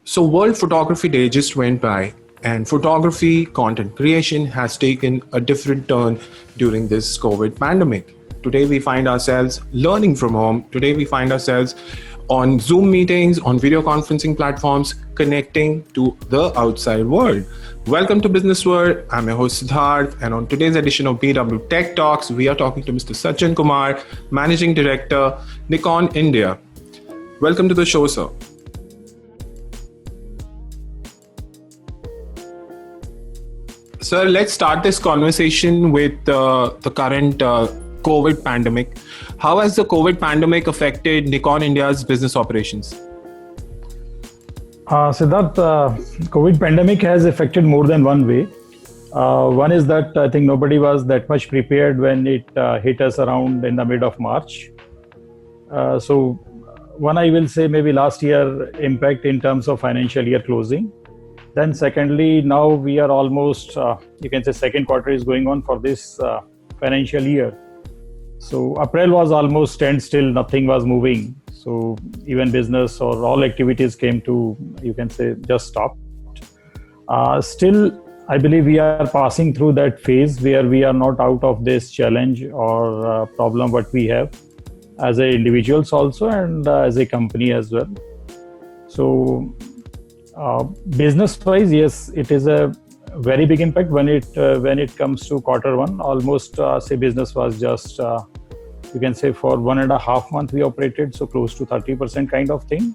So, World Photography Day just went by, and photography content creation has taken a different turn during this COVID pandemic. Today, we find ourselves learning from home. Today, we find ourselves on Zoom meetings, on video conferencing platforms, connecting to the outside world. Welcome to Business World. I'm your host Siddharth, and on today's edition of BW Tech Talks, we are talking to Mr. Sachin Kumar, Managing Director, Nikon India. Welcome to the show, sir. Sir, let's start this conversation with the current COVID pandemic. How has the COVID pandemic affected Nikon India's business operations? Siddharth, COVID pandemic has affected more than one way. One is that I think nobody was that much prepared when it hit us around in the mid of March. So one, I will say maybe last year impact in terms of financial year closing. Then secondly, now we are almost, you can say second quarter is going on for this financial year. So April was almost standstill, nothing was moving. So even business or all activities came to, you can say, just stopped. Still, I believe we are passing through that phase where we are not out of this challenge or problem what we have as a individuals also and as a company as well. So business-wise, yes, it is a very big impact when it comes to quarter one. Almost say business was just you can say for 1.5 months we operated, so close to 30% kind of thing.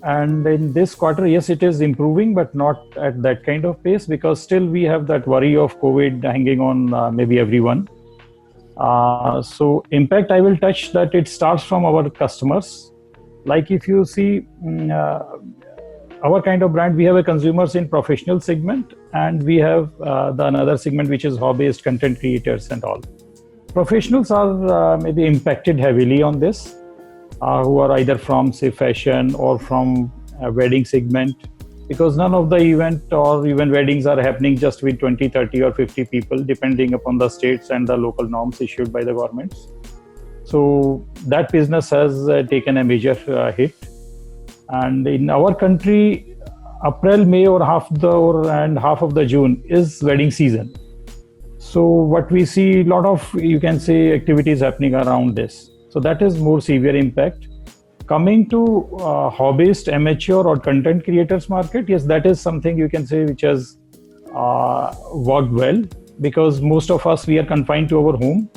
And in this quarter, yes, it is improving, but not at that kind of pace because still we have that worry of COVID hanging on maybe everyone. So impact, I will touch that it starts from our customers. Like if you see. Our kind of brand, we have a consumers in professional segment and we have the another segment which is hobbyist content creators and all. Professionals are maybe impacted heavily on this, who are either from say fashion or from wedding segment, because none of the event or even weddings are happening just with 20, 30 or 50 people depending upon the states and the local norms issued by the governments. So that business has taken a major hit. And in our country, April, May or half of the June is wedding season. So what we see a lot of, you can say, activities happening around this. So that is more severe impact. Coming to hobbyist, amateur or content creators market, yes, that is something you can say which has worked well because most of us, we are confined to our home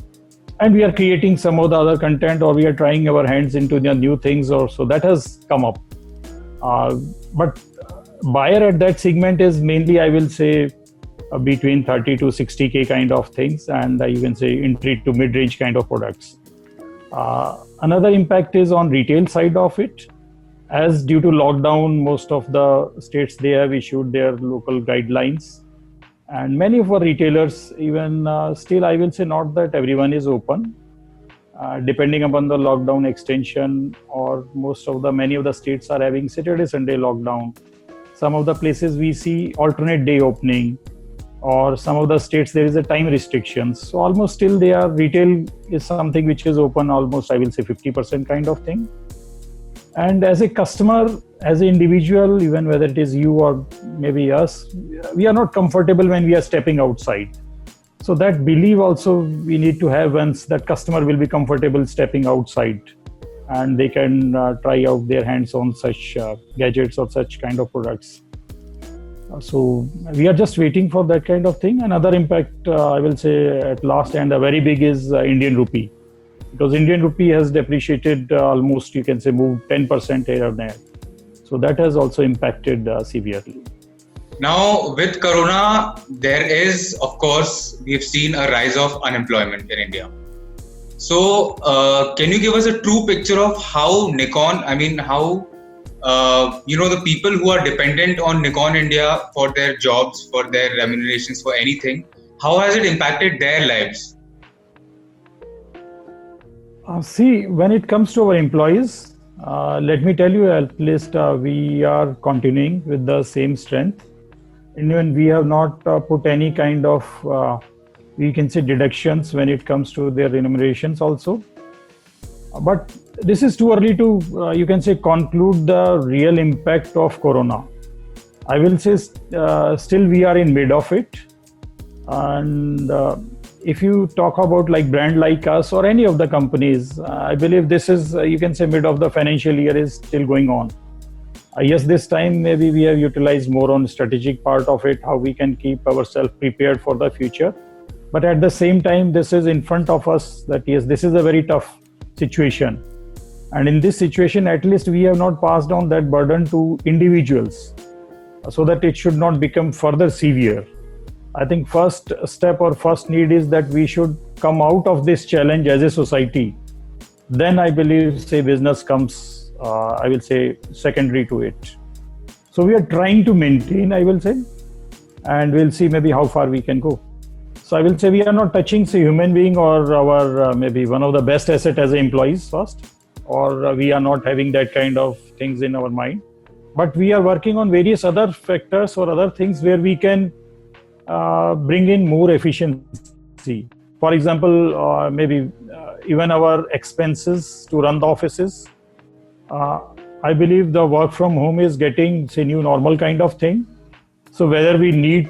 and we are creating some of the other content or we are trying our hands into the new things or so that has come up. But buyer at that segment is mainly, I will say, between 30 to 60K kind of things, and you can say entry to mid-range kind of products. Another impact is on retail side of it. As due to lockdown, most of the states, they have issued their local guidelines. And many of our retailers, even still, I will say not that everyone is open. Depending upon the lockdown extension or many of the states are having Saturday, Sunday lockdown. Some of the places we see alternate day opening or some of the states there is a time restrictions. So almost still retail is something which is open almost I will say 50% kind of thing. And as a customer, as an individual, even whether it is you or maybe us, we are not comfortable when we are stepping outside. So that belief also we need to have once that customer will be comfortable stepping outside and they can try out their hands on such gadgets or such kind of products. So we are just waiting for that kind of thing. Another impact I will say at last and a very big is Indian rupee. Because Indian rupee has depreciated almost you can say moved 10% here or there. So that has also impacted severely. Now, with Corona, there is, of course, we've seen a rise of unemployment in India. So, can you give us a true picture of how Nikon, the people who are dependent on Nikon India for their jobs, for their remunerations, for anything, how has it impacted their lives? See, when it comes to our employees, let me tell you, at least we are continuing with the same strength. Even we have not put any kind of, we can say deductions when it comes to their remunerations also. But this is too early to, you can say, conclude the real impact of Corona. I will say still we are in mid of it. And if you talk about like brand like us or any of the companies, I believe this is, you can say, mid of the financial year is still going on. Yes, this time maybe we have utilized more on strategic part of it, how we can keep ourselves prepared for the future. But at the same time, this is in front of us that yes, this is a very tough situation. And in this situation, at least we have not passed on that burden to individuals so that it should not become further severe. I think first step or first need is that we should come out of this challenge as a society. Then I believe, say, business comes, I will say, secondary to it. So we are trying to maintain, I will say, and we'll see maybe how far we can go. So I will say we are not touching, say, human being or our maybe one of the best asset as employees first, or we are not having that kind of things in our mind. But we are working on various other factors or other things where we can bring in more efficiency. For example, maybe even our expenses to run the offices. I believe the work from home is getting, say, new normal kind of thing. So whether we need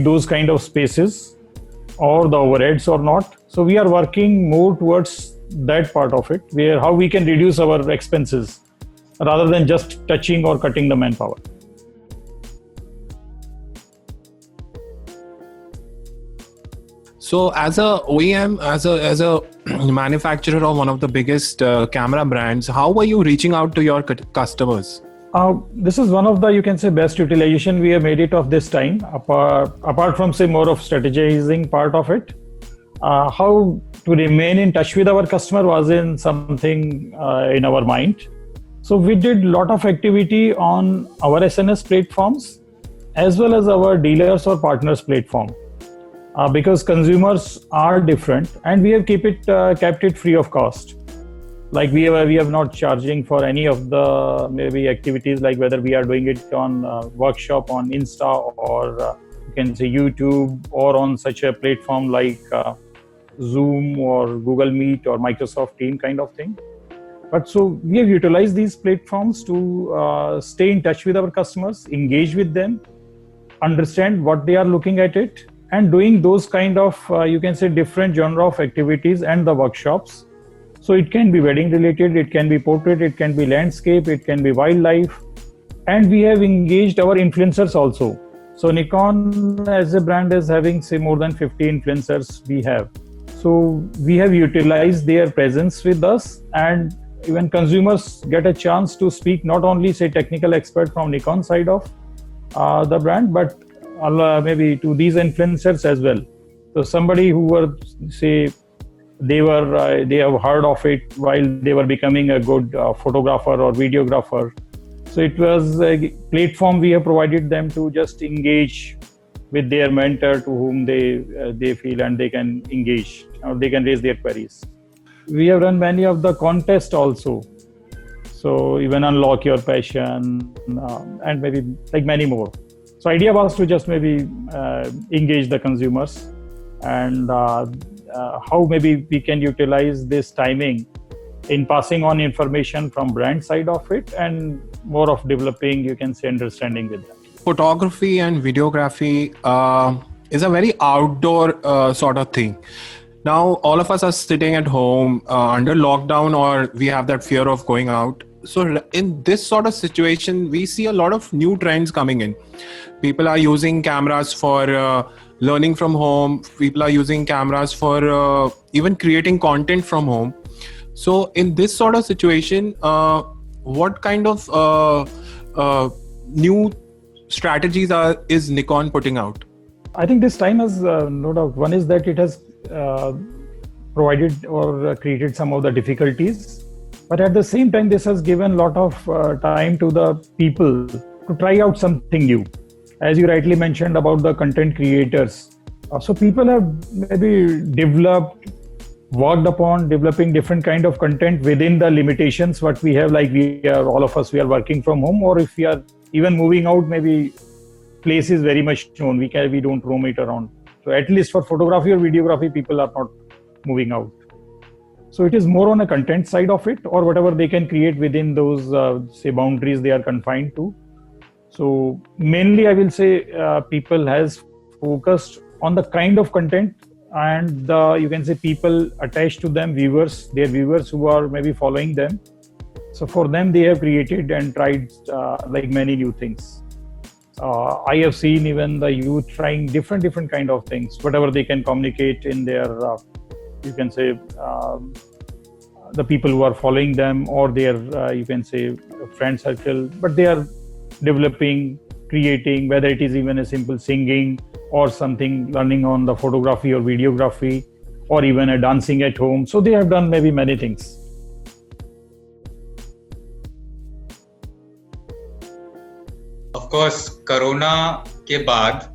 those kind of spaces or the overheads or not. So we are working more towards that part of it, where how we can reduce our expenses rather than just touching or cutting the manpower. So as a OEM, as a manufacturer of one of the biggest camera brands, how were you reaching out to your customers? This is one of the, you can say, best utilization we have made it of this time, apart from, say, more of strategizing part of it. How to remain in touch with our customer wasn't something in our mind. So we did a lot of activity on our SNS platforms as well as our dealers or partners platform. Because consumers are different, and we have kept it free of cost. Like we have not charging for any of the maybe activities, like whether we are doing it on workshop on Insta or you can say YouTube, or on such a platform like Zoom or Google Meet or Microsoft Team kind of thing. But so we have utilized these platforms to stay in touch with our customers, engage with them, understand what they are looking at it, and doing those kind of, you can say, different genre of activities and the workshops. So it can be wedding related, it can be portrait, it can be landscape, it can be wildlife. And we have engaged our influencers also. So Nikon as a brand is having, say, more than 50 influencers we have. So we have utilized their presence with us, and even consumers get a chance to speak, not only, say, technical expert from Nikon side of the brand, but maybe to these influencers as well. So somebody who were, say, they have heard of it while they were becoming a good photographer or videographer. So it was a platform we have provided them to just engage with their mentor, to whom they feel and they can engage or they can raise their queries. We have run many of the contests also. So even Unlock Your Passion and maybe like many more. So idea was to just maybe engage the consumers, and how maybe we can utilize this timing in passing on information from brand side of it, and more of developing, you can say, understanding with them. Photography and videography is a very outdoor sort of thing. Now, all of us are sitting at home under lockdown, or we have that fear of going out. So in this sort of situation, we see a lot of new trends coming in. People are using cameras for learning from home. People are using cameras for even creating content from home. So in this sort of situation, what kind of new strategies is Nikon putting out? I think this time has no doubt. One is that it has provided or created some of the difficulties. But at the same time, this has given a lot of time to the people to try out something new. As you rightly mentioned about the content creators. So people have maybe worked upon developing different kind of content within the limitations what we have, like all of us are working from home, or if we are even moving out, maybe place is very much known. We don't roam it around. So at least for photography or videography, people are not moving out. So it is more on a content side of it, or whatever they can create within those say boundaries they are confined to. So mainly I will say people has focused on the kind of content, and you can say people attached to them, their viewers who are maybe following them. So for them, they have created and tried like many new things. I have seen even the youth trying different kind of things, whatever they can communicate in their, you can say, the people who are following them or their, you can say, friend circle. But they are developing, creating, whether it is even a simple singing or something, learning on the photography or videography, or even a dancing at home. So they have done maybe many things. Of course, Corona ke baad,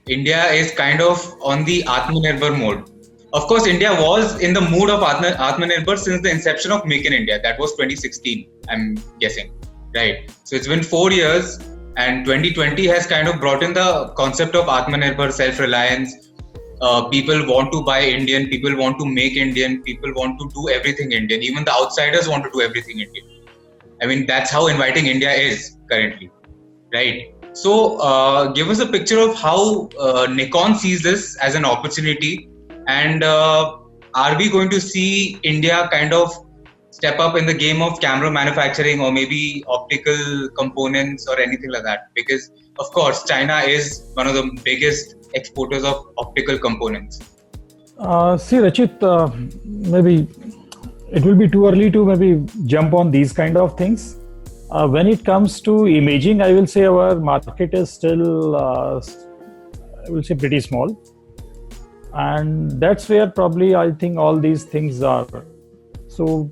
India is kind of on the Atmanirbhar mode. Of course, India was in the mood of Atmanirbhar since the inception of Make in India. That was 2016, I'm guessing, right? So it's been 4 years, and 2020 has kind of brought in the concept of Atmanirbhar, self-reliance. People want to buy Indian, people want to make Indian, people want to do everything Indian. Even the outsiders want to do everything Indian. I mean, that's how inviting India is currently. Right. So give us a picture of how Nikon sees this as an opportunity, and are we going to see India kind of step up in the game of camera manufacturing or maybe optical components or anything like that? Because of course, China is one of the biggest exporters of optical components. See, Rachit, maybe it will be too early to maybe jump on these kind of things. When it comes to imaging, I will say our market is still, I will say, pretty small. And that's where probably I think all these things are. So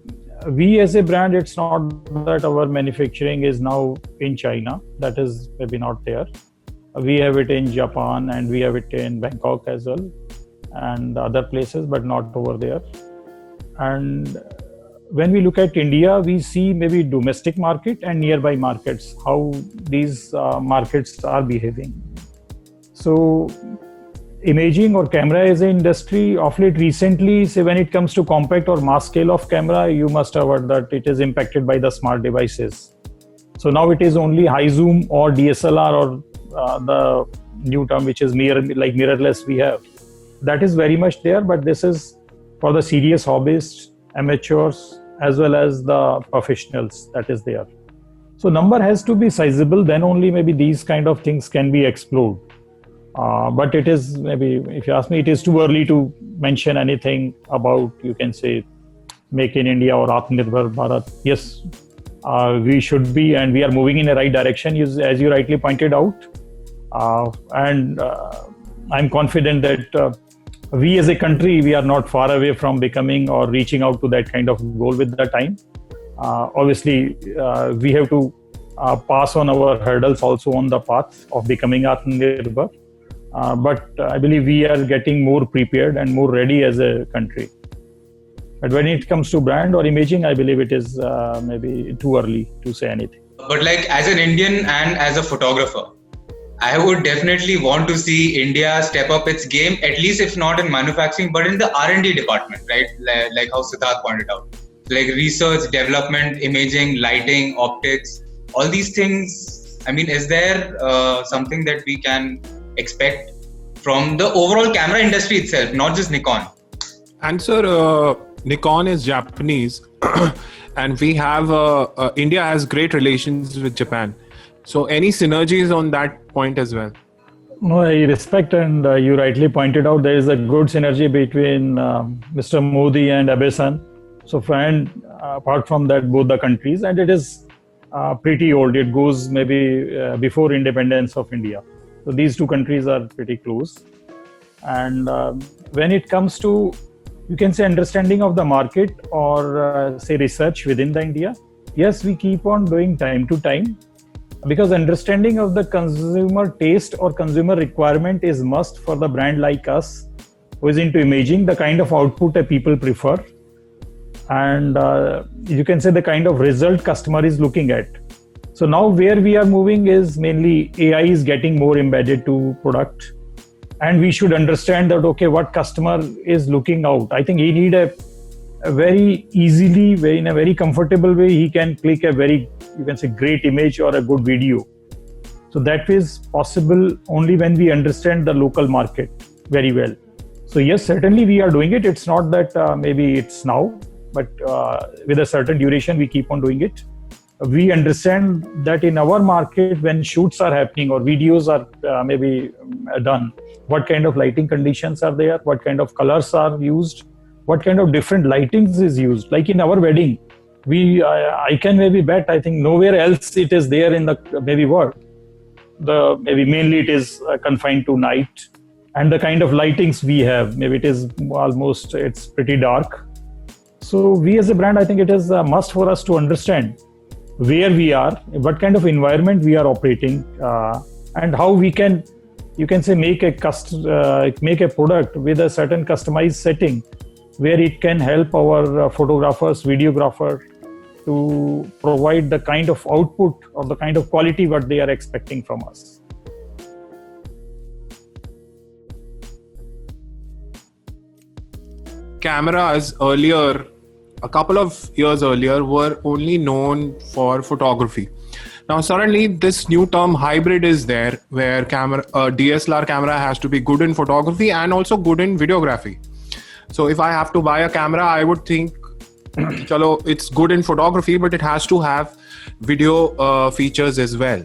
we as a brand, it's not that our manufacturing is now in China. That is maybe not there. We have it in Japan and we have it in Bangkok as well and other places, but not over there. And when we look at India, we see maybe domestic market and nearby markets, how these markets are behaving. So imaging or camera as an industry of late recently, say when it comes to compact or mass scale of camera, you must have heard that it is impacted by the smart devices. So now it is only high zoom or DSLR or the new term which is mirrorless we have. That is very much there, but this is for the serious hobbyists, amateurs, as well as the professionals that is there. So number has to be sizable, then only maybe these kind of things can be explored. But it is maybe, if you ask me, it is too early to mention anything about, you can say, Make in India or Atmanirbhar Bharat. Yes, we should be, and we are moving in the right direction, as you rightly pointed out. And I'm confident that we as a country, we are not far away from becoming or reaching out to that kind of goal with the time. Obviously, we have to pass on our hurdles also on the path of becoming Atmanirbhar. But I believe we are getting more prepared and more ready as a country. But when it comes to brand or imaging, I believe it is maybe too early to say anything. But like as an Indian and as a photographer, I would definitely want to see India step up its game, at least if not in manufacturing, but in the R&D department, right? Like how Siddharth pointed out. Like research, development, imaging, lighting, optics, all these things. I mean, is there something that we can expect from the overall camera industry itself, not just Nikon? And sir, Nikon is Japanese and we have, India has great relations with Japan. So any synergies on that point as well? No, I respect, and you rightly pointed out there is a good synergy between Mr. Modi and Abe-san. So apart from that, both the countries, and it is pretty old. It goes maybe before independence of India. So these two countries are pretty close. And when it comes to, you can say, understanding of the market or say research within the India, yes, we keep on doing time to time. Because understanding of the consumer taste or consumer requirement is must for the brand like us, who is into imaging, the kind of output that people prefer. And you can say the kind of result customer is looking at. So now where we are moving is mainly AI is getting more embedded to product. And we should understand that, okay, what customer is looking out. I think he need a very easily, in a very comfortable way, he can click a very, you can say, great image or a good video. So that is possible only when we understand the local market very well. So yes, certainly we are doing it. It's not that maybe it's now, but with a certain duration, we keep on doing it. We understand that in our market, when shoots are happening or videos are maybe done, what kind of lighting conditions are there, what kind of colors are used, what kind of different lightings is used. Like in our wedding, I can maybe bet, I think nowhere else it is there in the maybe world. Maybe mainly it is confined to night, and the kind of lightings we have, maybe it is almost, it's pretty dark. So we as a brand, I think it is a must for us to understand where we are, what kind of environment we are operating, and how we can, you can say, make a product with a certain customized setting where it can help our photographers, videographers to provide the kind of output or the kind of quality what they are expecting from us. Cameras earlier, a couple of years earlier, were only known for photography. Now suddenly this new term hybrid is there, where DSLR camera has to be good in photography and also good in videography. So if I have to buy a camera, I would think, chalo, it's good in photography, but it has to have video features as well.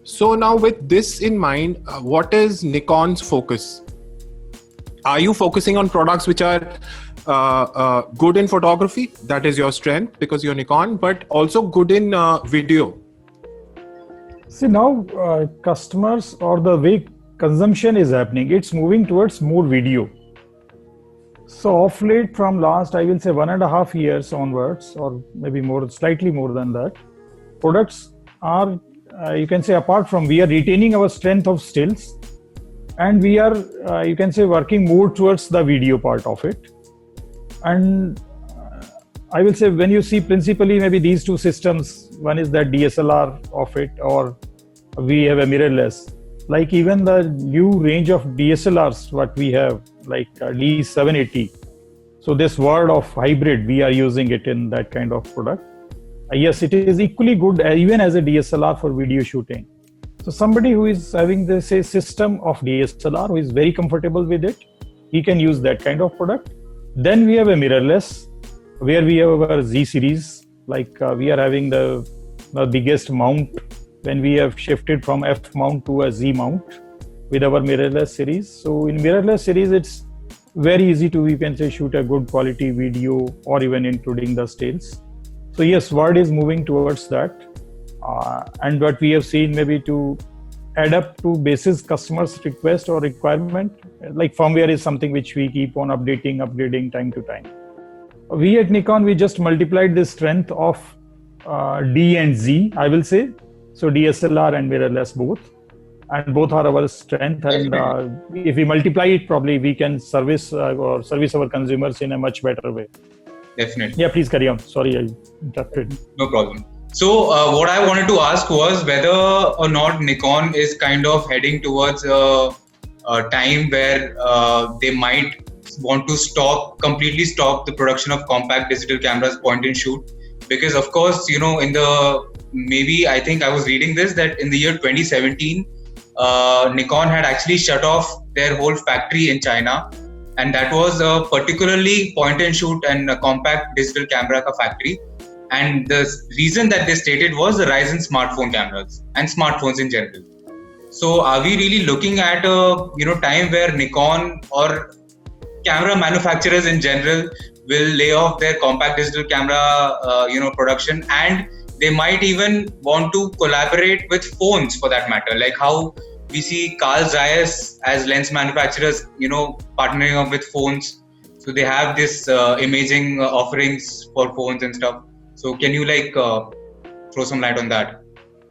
So now with this in mind, what is Nikon's focus? Are you focusing on products which are good in photography? That is your strength because you're Nikon, but also good in video. See, now customers, or the way consumption is happening, it's moving towards more video. So of late, from last, I will say 1.5 years onwards, or maybe more, slightly more than that, products are, you can say, apart from, we are retaining our strength of stills, and we are, you can say, working more towards the video part of it. And I will say, when you see principally maybe these two systems, one is that DSLR of it, or we have a mirrorless. Like even the new range of DSLRs, what we have, like D780. So this word of hybrid, we are using it in that kind of product. Yes, it is equally good even as a DSLR for video shooting. So somebody who is having this system of DSLR, who is very comfortable with it, he can use that kind of product. Then we have a mirrorless, where we have our Z series, like we are having the biggest mount when we have shifted from F mount to a Z mount with our mirrorless series. So in mirrorless series, it's very easy to, you can say, shoot a good quality video or even including the stills. So yes, word is moving towards that. And what we have seen, maybe to adapt to basis customers' request or requirement, like firmware is something which we keep on upgrading time to time. We at Nikon, we just multiplied the strength of D and Z, I will say. So DSLR and mirrorless both. And both are our strength. And if we multiply it, probably we can service our consumers in a much better way. Definitely. Yeah, please carry on. Sorry, I interrupted. No problem. So what I wanted to ask was whether or not Nikon is kind of heading towards a time where they might want to completely stop the production of compact digital cameras, point and shoot. Because of course, I think I was reading this, that in the year 2017, Nikon had actually shut off their whole factory in China. And that was a particularly point and shoot and a compact digital camera factory. And the reason that they stated was the rise in smartphone cameras and smartphones in general. So are we really looking at a time where Nikon or camera manufacturers in general will lay off their compact digital camera production, and they might even want to collaborate with phones for that matter, like how we see Carl Zeiss as lens manufacturers partnering up with phones, so they have this imaging offerings for phones and stuff. So can you throw some light on that?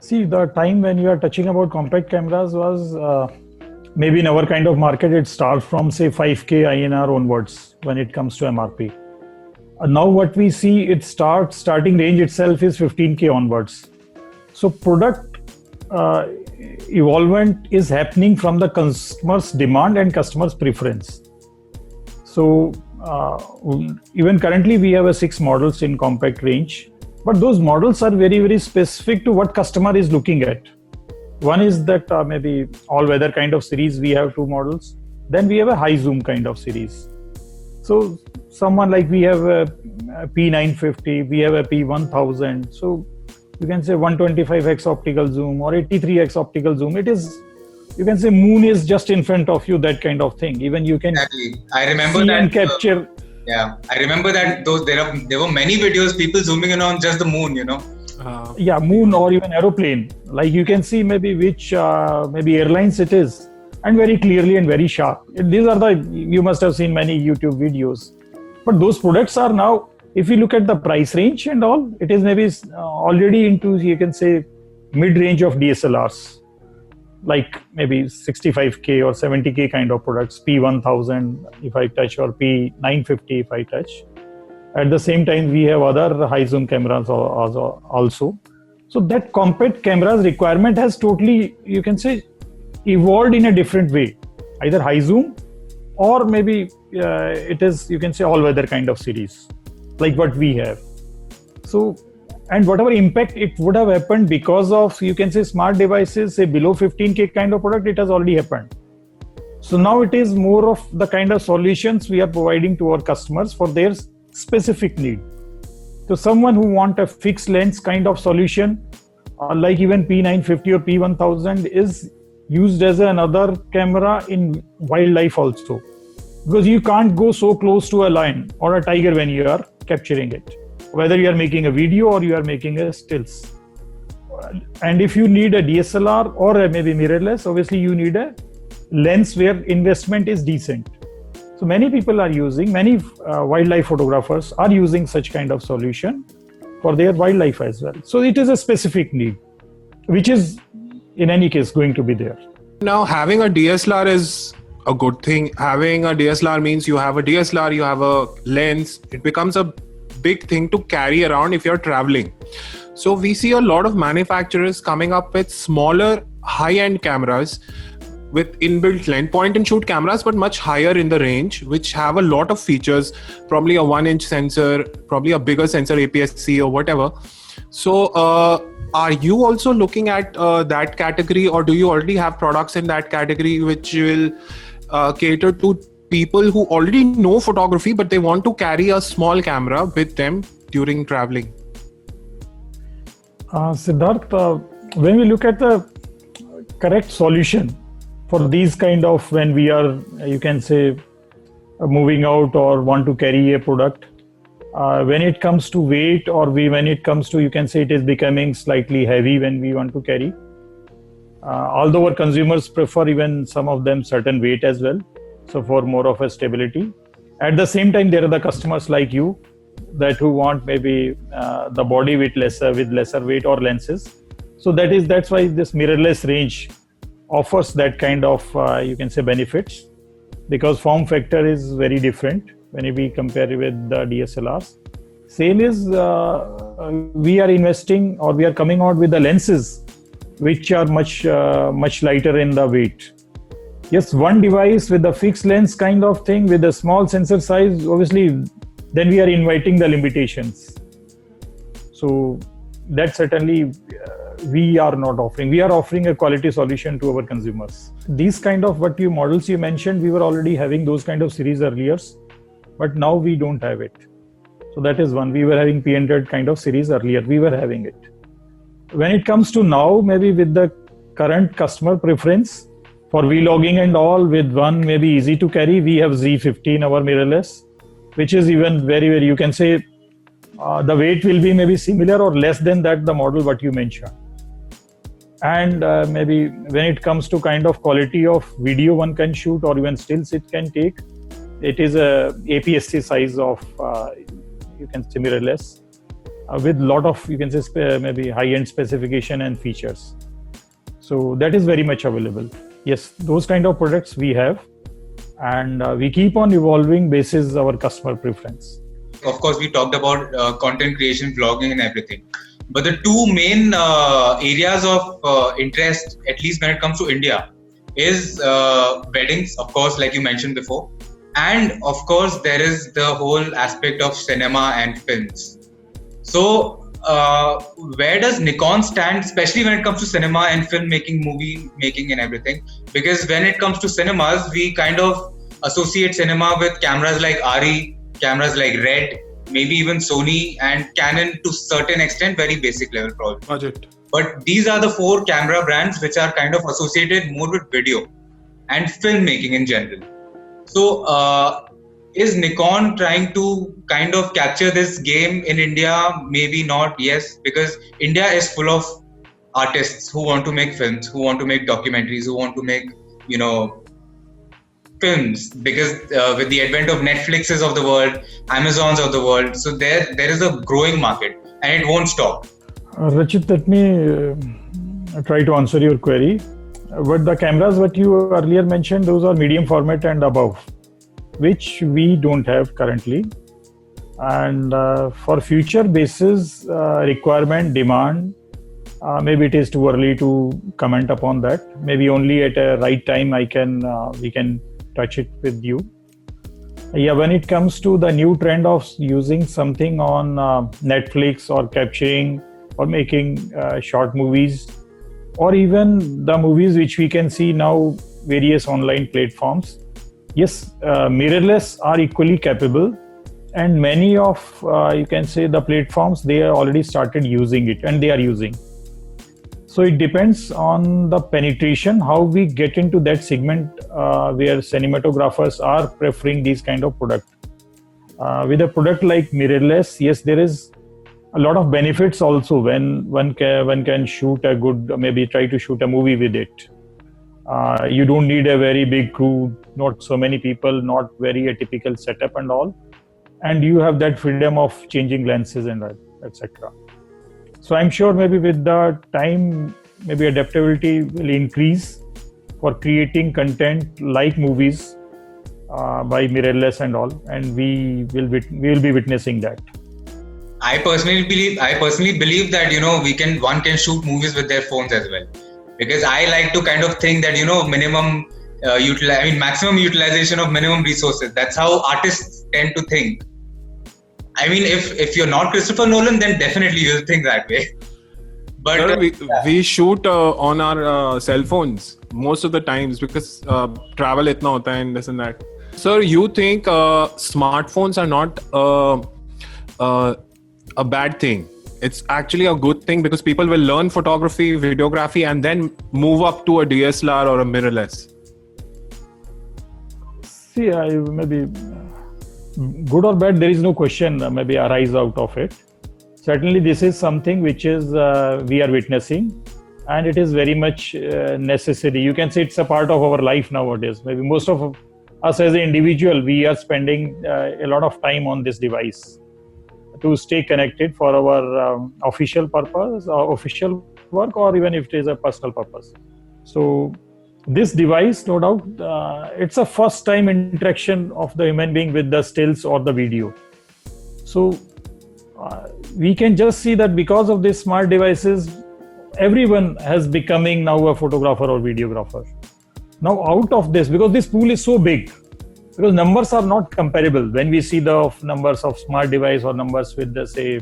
See, the time when you are touching about compact cameras was maybe in our kind of market, it starts from say 5K INR onwards when it comes to MRP. Now what we see, it starting range itself is 15K onwards. So product evolvement is happening from the customer's demand and customer's preference. So even currently we have 6 models in compact range, but those models are very, very specific to what customer is looking at. One is that maybe all-weather kind of series, we have 2 models. Then we have a high zoom kind of series. So someone like we have a P950, we have a P1000. So you can say 125x optical zoom or 83x optical zoom. It is, you can say moon is just in front of you, that kind of thing. Even you can Exactly. I remember see that and capture. Yeah, I remember that there were many videos people zooming in on just the moon, Yeah, moon or even aeroplane. Like you can see maybe which maybe airlines it is, and very clearly and very sharp. These are you must have seen many YouTube videos. But those products are now, if you look at the price range and all, it is maybe already into, you can say, mid-range of DSLRs, like maybe 65K or 70K kind of products, P1000 if I touch, or P950 if I touch. At the same time, we have other high zoom cameras also. So that compact cameras requirement has totally, you can say, evolved in a different way, either high zoom or maybe it is, you can say, all-weather kind of series, like what we have. So, and whatever impact it would have happened because of, you can say, smart devices, say below 15K kind of product, it has already happened. So now it is more of the kind of solutions we are providing to our customers for their specific need. So someone who want a fixed lens kind of solution, like even P950 or P1000 is used as another camera in wildlife also, because you can't go so close to a lion or a tiger when you are capturing it, whether you are making a video or you are making a stills. And if you need a DSLR or a maybe mirrorless, obviously you need a lens where investment is decent. So many people are using, many wildlife photographers are using such kind of solution for their wildlife as well. So it is a specific need, which is in any case going to be there. Now, having a DSLR is a good thing. Having a DSLR means you have a DSLR, you have a lens. It becomes a big thing to carry around if you're traveling. So we see a lot of manufacturers coming up with smaller high-end cameras with inbuilt lens, point and shoot cameras, but much higher in the range, which have a lot of features, probably a 1-inch sensor, probably a bigger sensor, APS-C or whatever. So are you also looking at that category, or do you already have products in that category which will cater to people who already know photography, but they want to carry a small camera with them during traveling? Siddharth, when we look at the correct solution for these kind of, when we are, you can say, moving out or want to carry a product, when it comes to weight, or when it comes to, you can say, it is becoming slightly heavy when we want to carry. Although our consumers prefer even some of them certain weight as well, so for more of a stability. At the same time, there are the customers like you that who want maybe the body with lesser weight or lenses. So that's why this mirrorless range offers that kind of you can say benefits, because form factor is very different when we compare it with the DSLRs. Same is we are investing, or we are coming out with the lenses which are much lighter in the weight. Yes, one device with a fixed lens kind of thing with a small sensor size, obviously then we are inviting the limitations. So that certainly we are not offering. We are offering a quality solution to our consumers. These kind of models you mentioned, we were already having those kind of series earlier, but now we don't have it. So that is one. We were having P100 kind of series earlier. We were having it. When it comes to now, maybe with the current customer preference for vlogging and all, with one maybe easy to carry, we have Z15, our mirrorless, which is even very, very, you can say the weight will be maybe similar or less than that, the model what you mentioned. And maybe when it comes to kind of quality of video one can shoot, or even stills it can take, it is a APS-C size of you can say mirrorless with lot of, you can say, maybe high-end specification and features. So that is very much available. Yes, those kind of products we have, and we keep on evolving basis our customer preference. Of course, we talked about content creation, vlogging and everything. But the two main areas of interest, at least when it comes to India, is weddings, of course, like you mentioned before, And of course, there is the whole aspect of cinema and films. So, where does Nikon stand, especially when it comes to cinema and filmmaking, movie making, and everything? Because when it comes to cinemas, we kind of associate cinema with cameras like ARRI, cameras like Red, maybe even Sony and Canon to certain extent, very basic level probably. Budget. But these are the four camera brands which are kind of associated more with video and filmmaking in general. So, is Nikon trying to kind of capture this game in India? Maybe not, yes, because India is full of artists who want to make films, who want to make documentaries, who want to make, films. Because with the advent of Netflixes of the world, Amazons of the world, so there is a growing market and it won't stop. Rachit, let me try to answer your query. But the cameras what you earlier mentioned, those are medium format and above, which we don't have currently. And for future basis, requirement, demand, maybe it is too early to comment upon that. Maybe only at a right time we can touch it with you. Yeah, when it comes to the new trend of using something on Netflix or capturing or making short movies, or even the movies which we can see now various online platforms, yes, mirrorless are equally capable, and many of you can say the platforms, they are already started using it and they are using. So it depends on the penetration, how we get into that segment where cinematographers are preferring these kind of product. With a product like mirrorless, yes, there is a lot of benefits also when one can shoot a good, maybe try to shoot a movie with it. You don't need a very big crew, not so many people, not very atypical setup and all. And you have that freedom of changing lenses and etc. So I'm sure maybe with the time, maybe adaptability will increase for creating content like movies by mirrorless and all. And we will be witnessing that. I personally believe that one can shoot movies with their phones as well, because I like to kind of think that maximum utilization of minimum resources. That's how artists tend to think. I mean, if you're not Christopher Nolan, then definitely you'll think that way. But we shoot on our cell phones most of the times because travel itna hota hai and this and that. Sir, you think smartphones are not a bad thing? It's actually a good thing because people will learn photography, videography, and then move up to a DSLR or a mirrorless. See, maybe good or bad, there is no question maybe arise out of it. Certainly, this is something which is we are witnessing, and it is very much necessary. You can say it's a part of our life nowadays. Maybe most of us as an individual, we are spending a lot of time on this device to stay connected for our official purpose, official work, or even if it is a personal purpose. So this device, no doubt, it's a first time interaction of the human being with the stills or the video. So we can just see that because of these smart devices, everyone has becoming now a photographer or videographer. Now out of this, because this pool is so big, because numbers are not comparable when we see the numbers of smart device or numbers with the say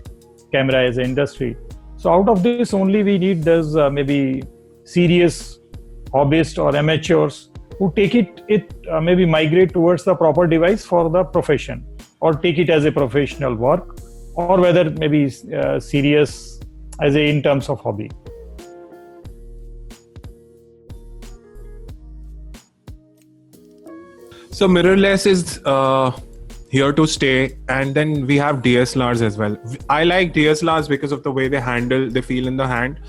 camera as an industry. So out of this only we need those maybe serious hobbyists or amateurs who take it maybe migrate towards the proper device for the profession, or take it as a professional work, or whether maybe serious as in terms of hobby. So mirrorless is here to stay, and then we have DSLRs as well. I like DSLRs because of the way they feel in the hand,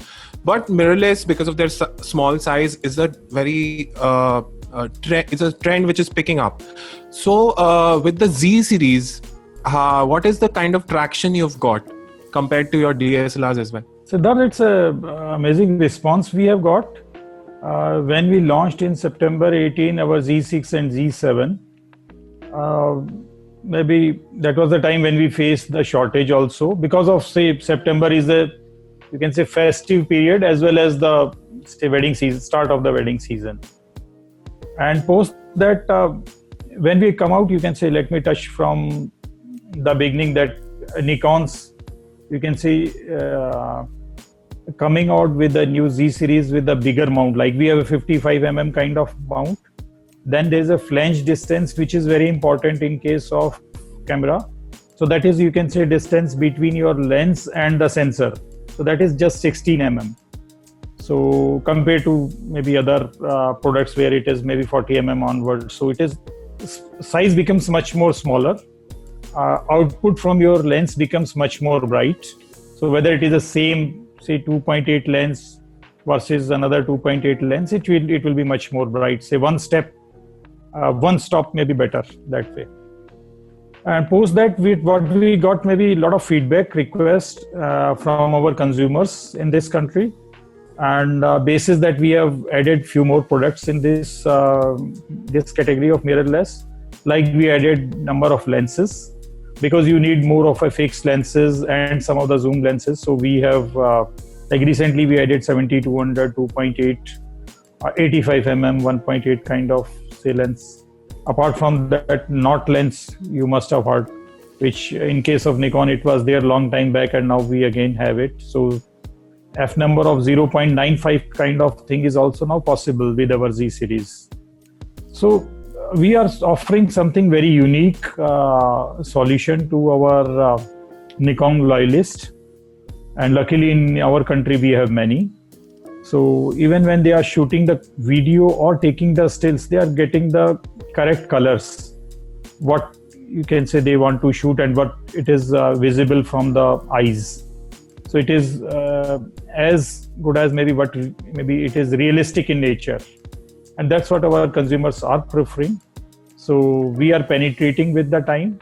but mirrorless, because of their small size, is a very it's a trend which is picking up. So with the Z series, what is the kind of traction you've got compared to your DSLRs as well? So that it's an amazing response we have got. When we launched in September 18 our Z6 and Z7, maybe that was the time when we faced the shortage also, because of say September is you can say festive period as well as the wedding season, start of the wedding season. And post that when we come out, you can say, let me touch from the beginning that Nikon's, you can say, coming out with the new Z series with a bigger mount, like we have a 55 kind of mount. Then there's a flange distance, which is very important in case of camera. So that is, you can say, distance between your lens and the sensor. So that is just 16 So compared to maybe other products where it is maybe 40 onwards. So it is, size becomes much more smaller. Output from your lens becomes much more bright. So whether it is the same, say 2.8 lens versus another 2.8 lens, it will be much more bright. Say one stop maybe better that way. And post that, what we got maybe a lot of feedback requests from our consumers in this country, and basis that we have added few more products in this category of mirrorless. Like we added number of lenses, because you need more of a fixed lenses and some of the zoom lenses. So we have like recently we added 70-200, 2.8, 85 1.8 kind of say lens. Apart from that, not lens you must have heard, which in case of Nikon it was there long time back, and now we again have it. So f number of 0.95 kind of thing is also now possible with our Z series. So we are offering something very unique solution to our Nikon loyalist, and luckily in our country we have many. So even when they are shooting the video or taking the stills, they are getting the correct colors, what you can say they want to shoot and what it is visible from the eyes. So it is as good as maybe it is realistic in nature, and that's what our consumers are preferring. So we are penetrating with the time,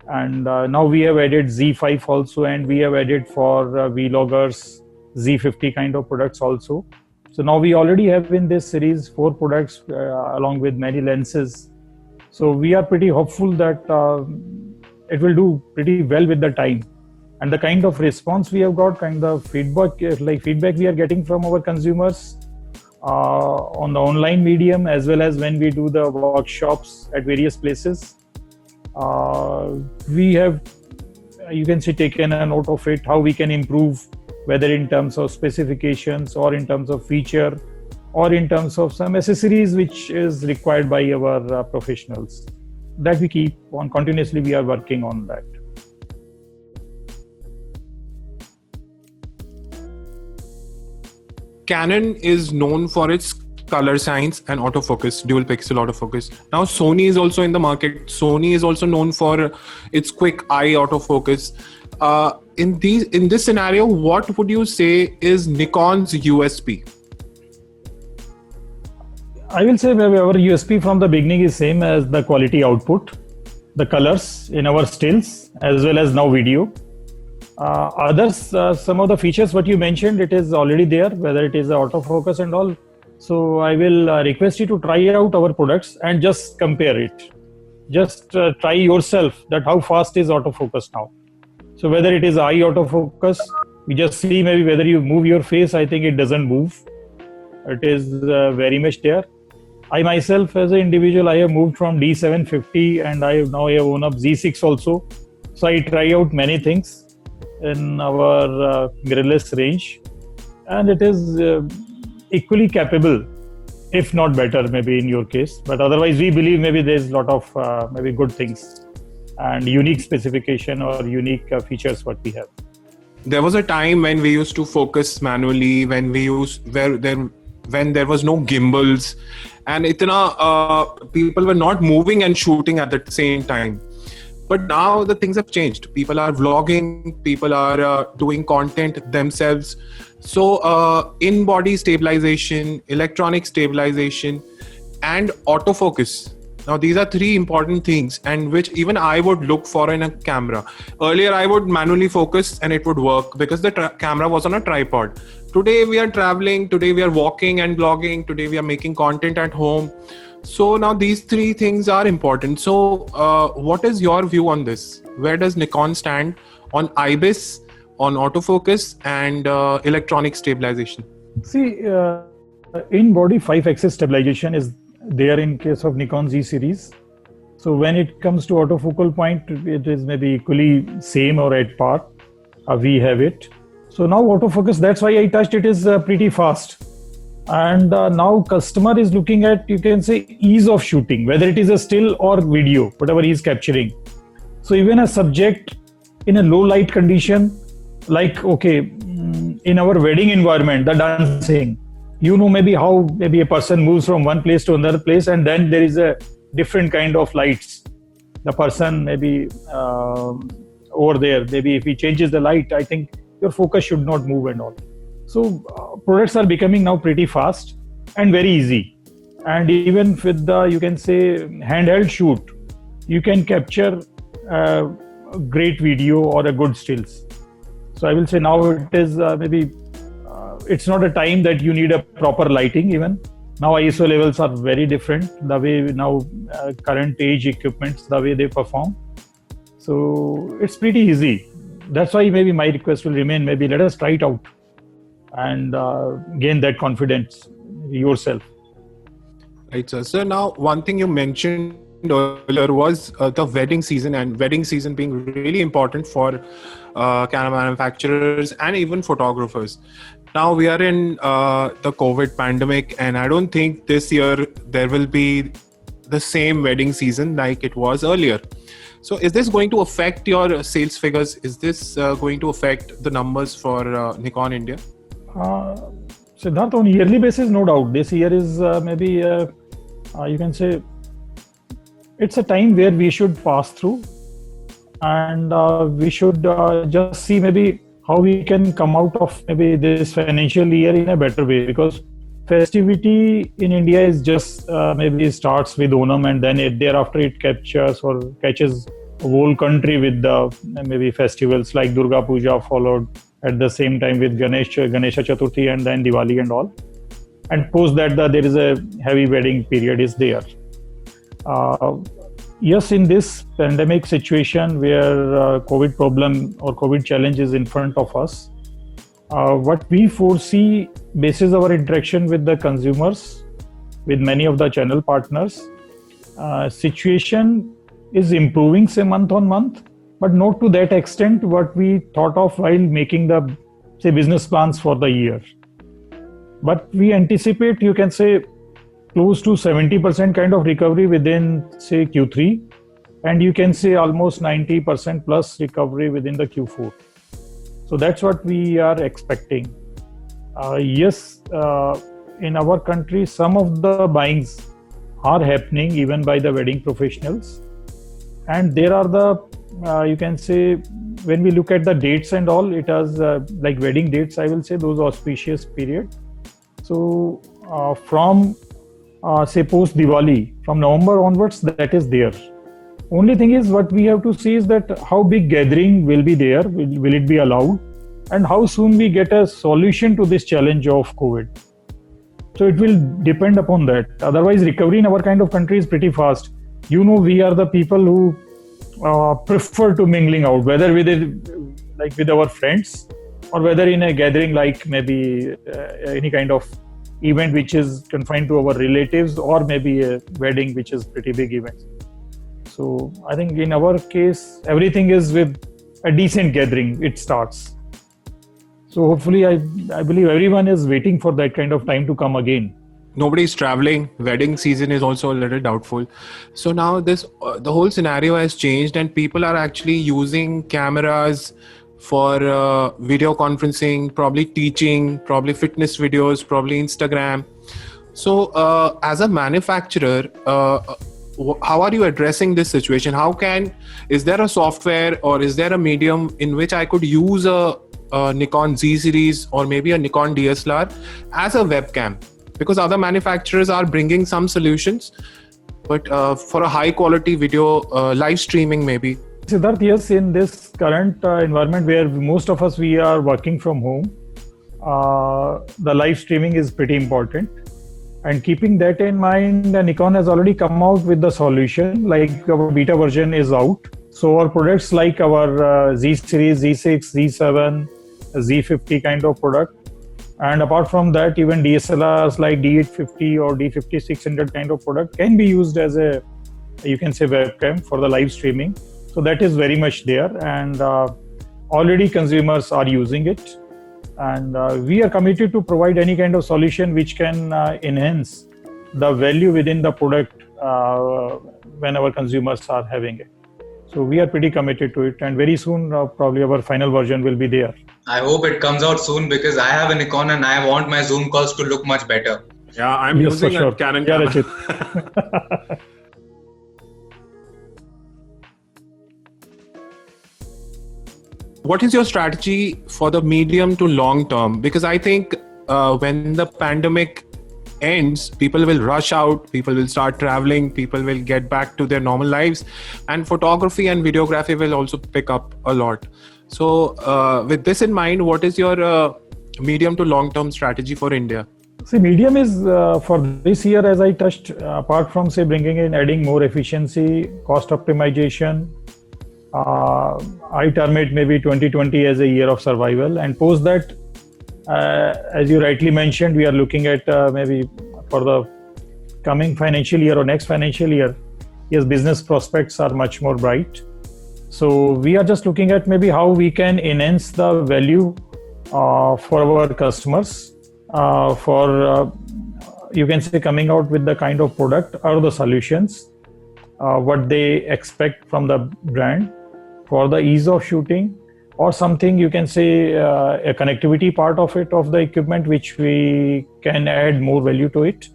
and now we have added Z5 also, and we have added for vloggers Z50 kind of products also. So now we already have in this series 4 products along with many lenses. So we are pretty hopeful that it will do pretty well with the time. And the kind of response we have got, kind of feedback we are getting from our consumers on the online medium, as well as when we do the workshops at various places, we have, you can say, taken a note of it, how we can improve, whether in terms of specifications or in terms of feature or in terms of some accessories which is required by our professionals. That we keep on continuously, we are working on that. Canon is known for its color science and autofocus, dual pixel autofocus. Now Sony is also in the market. Sony is also known for its quick eye autofocus. In this scenario, what would you say is Nikon's USP? I will say maybe our USP from the beginning is same as the quality output, the colors in our stills, as well as now video. Some of the features what you mentioned, it is already there, whether it is the autofocus and all. So I will request you to try out our products and just compare it. Just try yourself that how fast is autofocus now. So whether it is eye autofocus, you just see maybe whether you move your face, I think it doesn't move. It is very much there. I myself as an individual, I have moved from D750 and I have owned up Z6 also. So I try out many things in our mirrorless range, and it is equally capable, if not better maybe in your case. But otherwise we believe maybe there's a lot of maybe good things and unique specification or unique features what we have. There was a time when we used to focus manually, when there was no gimbals, and people were not moving and shooting at the same time. But now the things have changed. People are vlogging, people are doing content themselves. So in-body stabilization, electronic stabilization, and autofocus. Now these are 3 important things, and which even I would look for in a camera. Earlier I would manually focus and it would work because the camera was on a tripod. Today we are traveling, today we are walking and vlogging, today we are making content at home. So now these 3 things are important. So what is your view on this? Where does Nikon stand on IBIS, on autofocus, and electronic stabilization? See, in-body 5-axis stabilization is there in case of Nikon Z series. So when it comes to autofocal point, it is maybe equally same or at par. We have it. So now autofocus, that's why I touched it, is pretty fast. And now customer is looking at, you can say, ease of shooting, whether it is a still or video, whatever he is capturing. So even a subject in a low light condition, like, okay, in our wedding environment, the dancing, maybe how maybe a person moves from one place to another place, and then there is a different kind of lights. The person maybe over there, maybe if he changes the light, I think your focus should not move and all. So products are becoming now pretty fast and very easy. And even with the, you can say, handheld shoot, you can capture a great video or a good stills. So I will say now it is maybe it's not a time that you need a proper lighting even. Now ISO levels are very different. The way now current age equipments, the way they perform. So it's pretty easy. That's why maybe my request will remain, maybe let us try it out and gain that confidence yourself. Right, sir. So now one thing you mentioned earlier was the wedding season, and wedding season being really important for camera manufacturers and even photographers. Now we are in the COVID pandemic, and I don't think this year there will be the same wedding season like it was earlier. So is this going to affect your sales figures? Is this going to affect the numbers for Nikon India? Siddharth, on yearly basis, no doubt. This year is maybe, you can say, it's a time where we should pass through, and we should just see maybe how we can come out of maybe this financial year in a better way, because festivity in India is just maybe starts with Onam, and then thereafter it catches the whole country with the maybe festivals like Durga Puja, followed at the same time with Ganesha Chaturthi, and then Diwali and all. And post that there is a heavy wedding period is there. Yes, in this pandemic situation where COVID problem or COVID challenge is in front of us, what we foresee basis our interaction with the consumers, with many of the channel partners, situation is improving, say, month on month, but not to that extent what we thought of while making the, say, business plans for the year. But we anticipate, you can say, close to 70% kind of recovery within, say, Q3, and you can say almost 90% plus recovery within the Q4. So that's what we are expecting. Yes, in our country, some of the buyings are happening even by the wedding professionals. And there are the, you can say, when we look at the dates and all, it has like wedding dates, I will say, those auspicious period. So from, say, post Diwali, from November onwards, that is there. Only thing is what we have to see is that how big gathering will be there, will it be allowed, and how soon we get a solution to this challenge of COVID. So it will depend upon that. Otherwise, recovery in our kind of country is pretty fast. We are the people who prefer to mingling out, whether with our friends or whether in a gathering like maybe any kind of event which is confined to our relatives, or maybe a wedding which is pretty big event. So I think in our case, everything is with a decent gathering, it starts. So hopefully I believe everyone is waiting for that kind of time to come again. Nobody's traveling. Wedding season is also a little doubtful. So now the whole scenario has changed, and people are actually using cameras for video conferencing, probably teaching, probably fitness videos, probably Instagram. So as a manufacturer, how are you addressing this situation? Is there a software or is there a medium in which I could use a Nikon Z series or maybe a Nikon DSLR as a webcam? Because other manufacturers are bringing some solutions, but for a high quality video, live streaming maybe. Siddharth, yes, in this current environment where most of us, we are working from home, the live streaming is pretty important. And keeping that in mind, Nikon has already come out with the solution, like our beta version is out. So our products like our Z series, Z6, Z7, Z50 kind of product. And apart from that, even DSLRs like D850 or D50-600 kind of product can be used as a you can say webcam for the live streaming. So that is very much there, and already consumers are using it. And we are committed to provide any kind of solution which can enhance the value within the product when our consumers are having it. So we are pretty committed to it, and very soon probably our final version will be there. I hope it comes out soon because I have a Nikon and I want my Zoom calls to look much better. Yeah, I'm Yes, using for sure. a Canon Yeah, camera. Rachit. What is your strategy for the medium to long term? Because I think when the pandemic ends, people will rush out, people will start traveling, people will get back to their normal lives, and photography and videography will also pick up a lot. So with this in mind, what is your medium to long term strategy for India? See, medium is for this year, as I touched, apart from say bringing in, adding more efficiency, cost optimization, I term it maybe 2020 as a year of survival. And post that, as you rightly mentioned, we are looking at maybe for the coming financial year or next financial year, yes, business prospects are much more bright. So we are just looking at maybe how we can enhance the value for our customers, for you can say coming out with the kind of product or the solutions, what they expect from the brand for the ease of shooting, or something you can say a connectivity part of it, of the equipment, which we can add more value to it.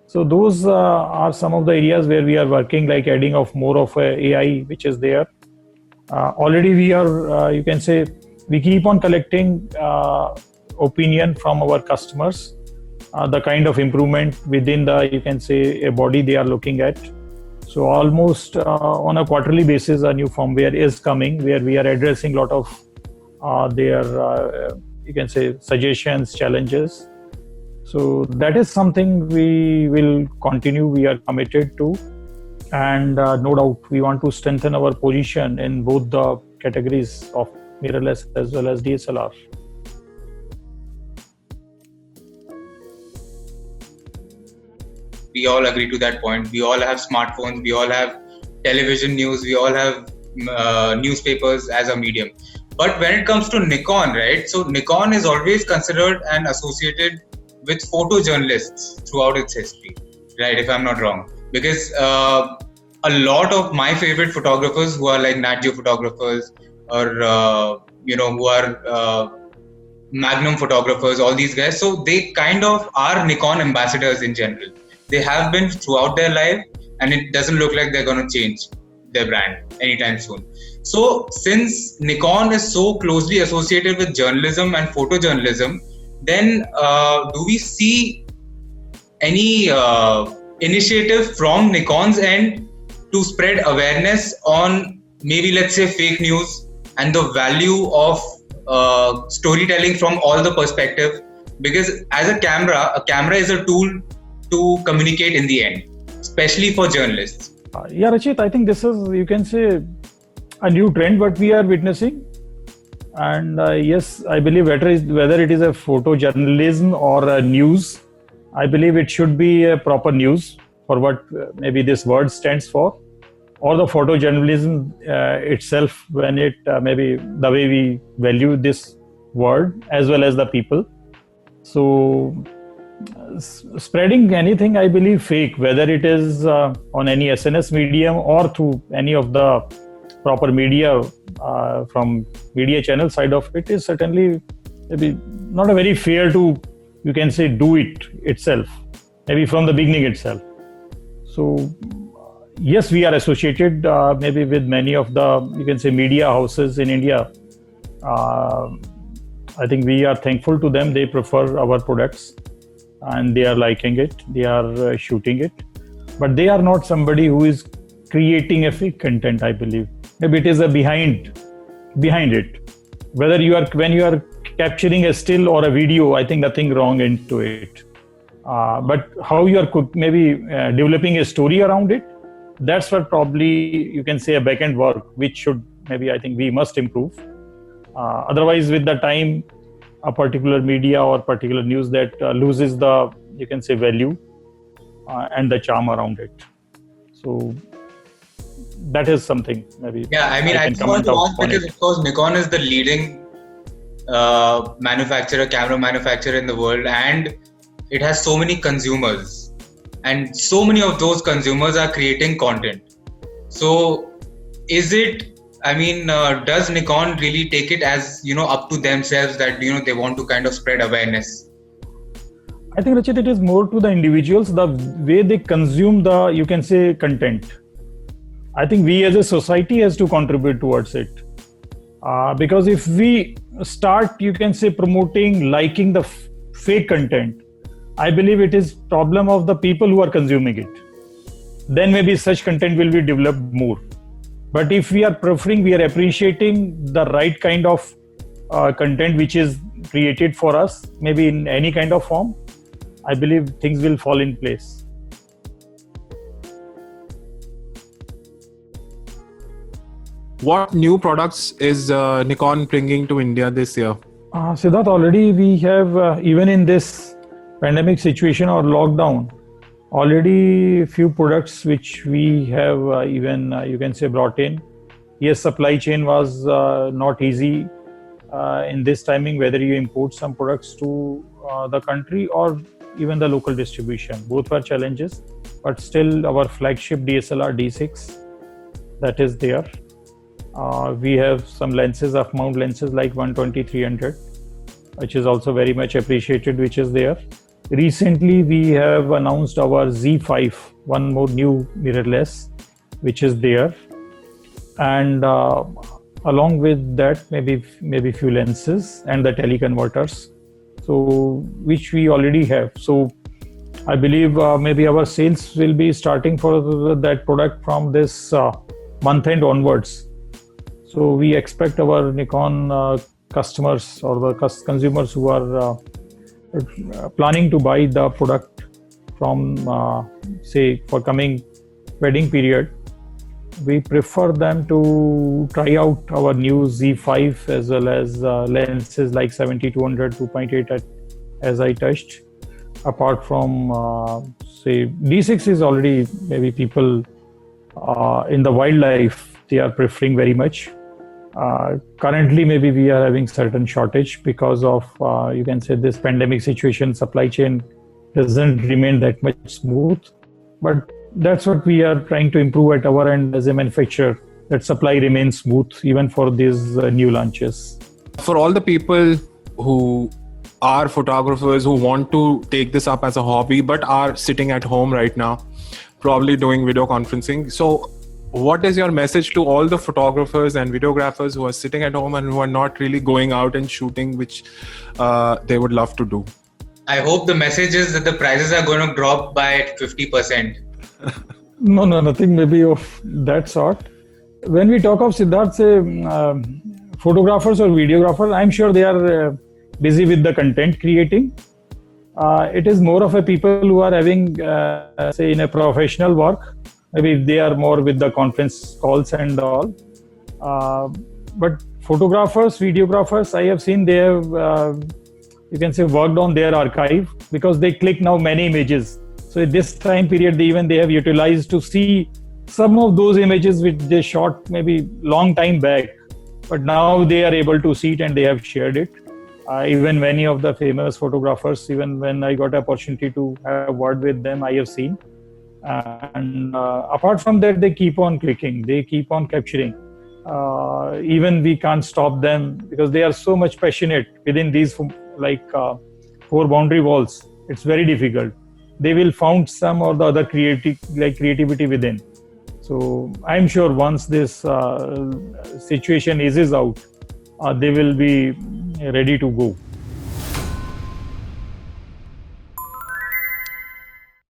So those are some of the areas where we are working, like adding of more of AI, which is there. Already we are, you can say, we keep on collecting opinion from our customers, the kind of improvement within the, you can say, a body they are looking at. So almost on a quarterly basis, a new firmware is coming where we are addressing a lot of their, you can say, suggestions, challenges. So that is something we will continue, we are committed to. And no doubt, we want to strengthen our position in both the categories of mirrorless as well as DSLR. We all agree to that point. We all have smartphones, we all have television news, we all have newspapers as a medium. But when it comes to Nikon, right? So Nikon is always considered and associated with photojournalists throughout its history, right? If I'm not wrong. Because a lot of my favorite photographers who are like Nat Geo photographers or, who are Magnum photographers, all these guys. So they kind of are Nikon ambassadors in general. They have been throughout their life, and it doesn't look like they're going to change their brand anytime soon. So since Nikon is so closely associated with journalism and photojournalism, then do we see any initiative from Nikon's end to spread awareness on maybe, let's say, fake news and the value of storytelling from all the perspective? Because as a camera is a tool to communicate in the end, especially for journalists. Yeah, Rachit, I think this is, you can say, a new trend what we are witnessing. And yes, I believe whether it is a photojournalism or a news, I believe it should be a proper news for what maybe this word stands for, or the photojournalism itself, when it maybe the way we value this word as well as the people. So spreading anything, I believe, fake, whether it is on any SNS medium or through any of the proper media from media channel side of it, is certainly maybe not a very fair to, you can say, do it itself, maybe from the beginning itself. So yes, we are associated maybe with many of the, you can say, media houses in India. I think we are thankful to them. They prefer our products and they are liking it, they are shooting it, but they are not somebody who is creating a fake content, I believe. Maybe it is a behind it. Whether when you are capturing a still or a video, I think nothing wrong into it. But how you are maybe developing a story around it, that's what probably you can say a back-end work, which should maybe, I think we must improve. Otherwise, with the time, a particular media or particular news that loses the, you can say, value and the charm around it. So that is something maybe. Yeah, I mean, I can just want comment to ask upon because, it. of course, Nikon is the leading camera manufacturer in the world, and it has so many consumers, and so many of those consumers are creating content. So, is it? I mean, does Nikon really take it as up to themselves that they want to kind of spread awareness? I think, Rachit, it is more to the individuals, the way they consume the, you can say, content. I think we as a society has to contribute towards it. Because if we start, you can say, promoting, liking the fake content, I believe it is problem of the people who are consuming it. Then maybe such content will be developed more. But if we are preferring, we are appreciating the right kind of content which is created for us, maybe in any kind of form, I believe things will fall in place. What new products is Nikon bringing to India this year? Siddharth, already we have, even in this pandemic situation or lockdown, already few products which we have you can say brought in. Yes, supply chain was not easy in this timing, whether you import some products to the country or even the local distribution. Both were challenges, but still our flagship DSLR D6, that is there. We have some lenses, f-mount lenses like 120-300, which is also very much appreciated, which is there. Recently, we have announced our Z5, one more new mirrorless, which is there. And along with that, maybe few lenses and the teleconverters, so which we already have. So I believe maybe our sales will be starting for that product from this month end onwards. So we expect our Nikon customers or the consumers who are planning to buy the product from say for coming wedding period, we prefer them to try out our new Z5 as well as lenses like 70-200, 2.8 as I touched. Apart from say D6 is already maybe people in the wildlife they are preferring very much. Currently maybe we are having certain shortage because of you can say this pandemic situation. Supply chain doesn't remain that much smooth, but that's what we are trying to improve at our end as a manufacturer, that supply remains smooth even for these new launches. For all the people who are photographers who want to take this up as a hobby but are sitting at home right now, probably doing video conferencing, so what is your message to all the photographers and videographers who are sitting at home and who are not really going out and shooting, which they would love to do? I hope the message is that the prices are going to drop by 50%. No, nothing maybe of that sort. When we talk of Siddharth, say photographers or videographers, I'm sure they are busy with the content creating. It is more of a people who are having, say, in a professional work. Maybe they are more with the conference calls and all. But photographers, videographers, I have seen they have, you can say, worked on their archive because they click now many images. So at this time period, they have utilized to see some of those images which they shot maybe long time back, but now they are able to see it and they have shared it. Even many of the famous photographers, even when I got an opportunity to have a word with them, I have seen. And apart from that, they keep on clicking, they keep on capturing. Even we can't stop them because they are so much passionate within these four boundary walls. It's very difficult. They will find some or the other creativity within. So I'm sure once this situation eases out, they will be ready to go.